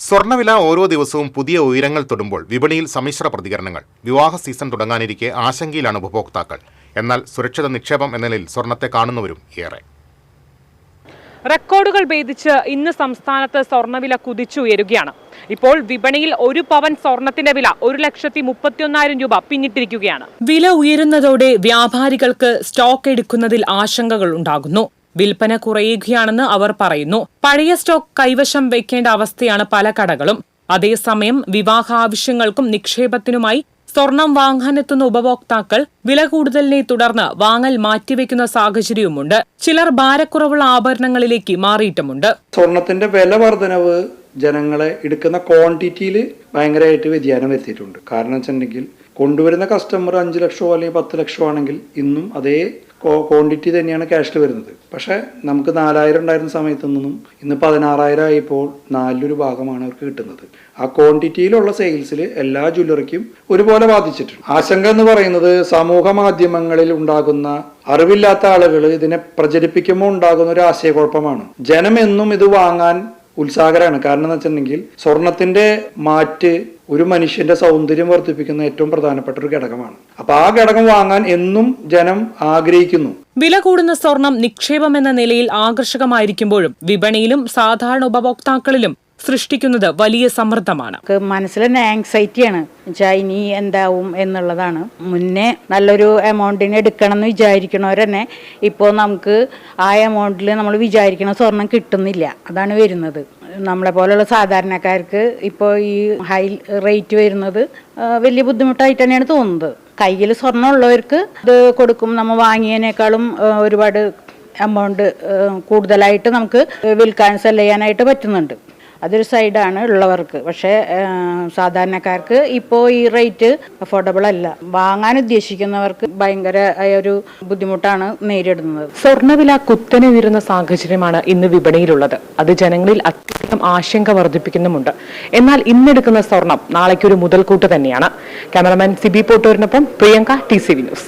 സ്വർണ്ണവില ഓരോ ദിവസവും പുതിയ ഉയരങ്ങൾ തൊടുമ്പോൾ വിപണിയിൽ സമ്മിശ്ര പ്രതികരണങ്ങൾ. വിവാഹ സീസൺ തുടങ്ങാനിരിക്കെ ആശങ്കയിലാണ് ഉപഭോക്താക്കൾ. എന്നാൽ സുരക്ഷിത നിക്ഷേപം എന്ന നിലയിൽ സ്വർണ്ണത്തെ കാണുന്നവരും ഏറെ. റെക്കോർഡുകൾ ഭേദിച്ച് ഇന്ന് സംസ്ഥാനത്ത് സ്വർണ്ണവില കുതിച്ചുയരുകയാണ്. ഇപ്പോൾ വിപണിയിൽ ഒരു പവൻ സ്വർണത്തിന്റെ വില 1,31,000 രൂപ പിന്നിട്ടിരിക്കുകയാണ്. വില ഉയരുന്നതോടെ വ്യാപാരികൾക്ക് സ്റ്റോക്ക് എടുക്കുന്നതിൽ ആശങ്കകൾ ഉണ്ടാകുന്നു. വിൽപ്പന കുറയുകയാണെന്ന് അവർ പറയുന്നു. പഴയ സ്റ്റോക്ക് കൈവശം വെക്കേണ്ട അവസ്ഥയാണ് പല കടകളും. അതേസമയം വിവാഹ ആവശ്യങ്ങൾക്കും നിക്ഷേപത്തിനുമായി സ്വർണം വാങ്ങാനെത്തുന്ന ഉപഭോക്താക്കൾ വില കൂടുതലിനെ തുടർന്ന് വാങ്ങൽ മാറ്റിവെക്കുന്ന സാഹചര്യവുമുണ്ട്. ചിലർ ഭാരക്കുറവുള്ള ആഭരണങ്ങളിലേക്ക് മാറിയിട്ടുമുണ്ട്. സ്വർണത്തിന്റെ വില വർധനവ് ജനങ്ങളെ എടുക്കുന്ന ക്വാണ്ടിറ്റിയിൽ ഭയങ്കരമായിട്ട് വ്യതിയാനം വരുത്തിയിട്ടുണ്ട്. കാരണം വെച്ചിട്ടുണ്ടെങ്കിൽ കൊണ്ടുവരുന്ന കസ്റ്റമർ 5 ലക്ഷമോ അല്ലെങ്കിൽ 10 ലക്ഷമോ ആണെങ്കിൽ ഇന്നും അതേ ക്വാണ്ടിറ്റി തന്നെയാണ് ക്യാഷിൽ വരുന്നത്. പക്ഷേ നമുക്ക് 4,000 ഉണ്ടായിരുന്ന സമയത്തു നിന്നും ഇന്ന് 16,000 ആയപ്പോൾ 4 ഭാഗമാണ് അവർക്ക് കിട്ടുന്നത്. ആ ക്വാണ്ടിറ്റിയിലുള്ള സെയിൽസിൽ എല്ലാ ജ്വല്ലറിക്കും ഒരുപോലെ ബാധിച്ചിട്ടുണ്ട്. ആശങ്ക എന്ന് പറയുന്നത് സമൂഹ മാധ്യമങ്ങളിൽ ഉണ്ടാകുന്ന അറിവില്ലാത്ത ആളുകൾ ഇതിനെ പ്രചരിപ്പിക്കുമ്പോൾ ഉണ്ടാകുന്ന ഒരു ആശയക്കുഴപ്പമാണ്. ജനം എന്നും ഇത് വാങ്ങാൻ ഉത്സാഹകരാണ്. കാരണം എന്ന് വെച്ചിട്ടുണ്ടെങ്കിൽ സ്വർണത്തിന്റെ മാറ്റ് ഒരു മനുഷ്യന്റെ സൗന്ദര്യം വർദ്ധിപ്പിക്കുന്ന ഏറ്റവും പ്രധാനപ്പെട്ട ഒരു ഘടകമാണ്. അപ്പൊ ആ ഘടകം വാങ്ങാൻ എന്നും ജനം ആഗ്രഹിക്കുന്നു. വില കൂടുന്ന സ്വർണം നിക്ഷേപം എന്ന നിലയിൽ ആകർഷകമായിരിക്കുമ്പോഴും വിപണിയിലും സാധാരണ ഉപഭോക്താക്കളിലും സൃഷ്ടിക്കുന്നത് വലിയ സമ്മർദ്ദമാണ്. മനസ്സിൽ തന്നെ ആങ്സൈറ്റിയാണ്. ഇനി എന്താവും എന്നുള്ളതാണ്. മുന്നേ നല്ലൊരു എമൗണ്ടിന് എടുക്കണം എന്ന് വിചാരിക്കണവരെന്നെ ഇപ്പോൾ നമുക്ക് ആ എമൗണ്ടിൽ നമ്മൾ വിചാരിക്കണ സ്വർണം കിട്ടുന്നില്ല. അതാണ് വരുന്നത്. നമ്മളെ പോലുള്ള സാധാരണക്കാർക്ക് ഇപ്പോൾ ഈ ഹൈ റേറ്റ് വരുന്നത് വലിയ ബുദ്ധിമുട്ടായിട്ട് തന്നെയാണ് തോന്നുന്നത്. കയ്യിൽ സ്വർണ്ണം ഉള്ളവർക്ക് ഇത് കൊടുക്കും. നമ്മൾ വാങ്ങിയതിനേക്കാളും ഒരുപാട് എമൗണ്ട് കൂടുതലായിട്ട് നമുക്ക് വിൽക്കാൻ സെല് ചെയ്യാനായിട്ട് പറ്റുന്നുണ്ട്. അതൊരു സൈഡാണ് ഉള്ളവർക്ക്. പക്ഷേ സാധാരണക്കാർക്ക് ഇപ്പോൾ ഈ റേറ്റ് അഫോർഡബിൾ അല്ല. വാങ്ങാൻ ഉദ്ദേശിക്കുന്നവർക്ക് ഭയങ്കര ഒരു ബുദ്ധിമുട്ടാണ് നേരിടുന്നത്. സ്വർണ്ണവില കുത്തനെ ഉയരുന്ന സാഹചര്യമാണ് ഇന്ന് വിപണിയിലുള്ളത്. അത് ജനങ്ങളിൽ അത്യധികം ആശങ്ക വർദ്ധിപ്പിക്കുന്നുമുണ്ട്. എന്നാൽ ഇന്നെടുക്കുന്ന സ്വർണം നാളേക്കൊരു മുതൽക്കൂട്ട് തന്നെയാണ്. ക്യാമറമാൻ സിബി പോട്ടൂരിനൊപ്പം പ്രിയങ്ക, TCV ന്യൂസ്.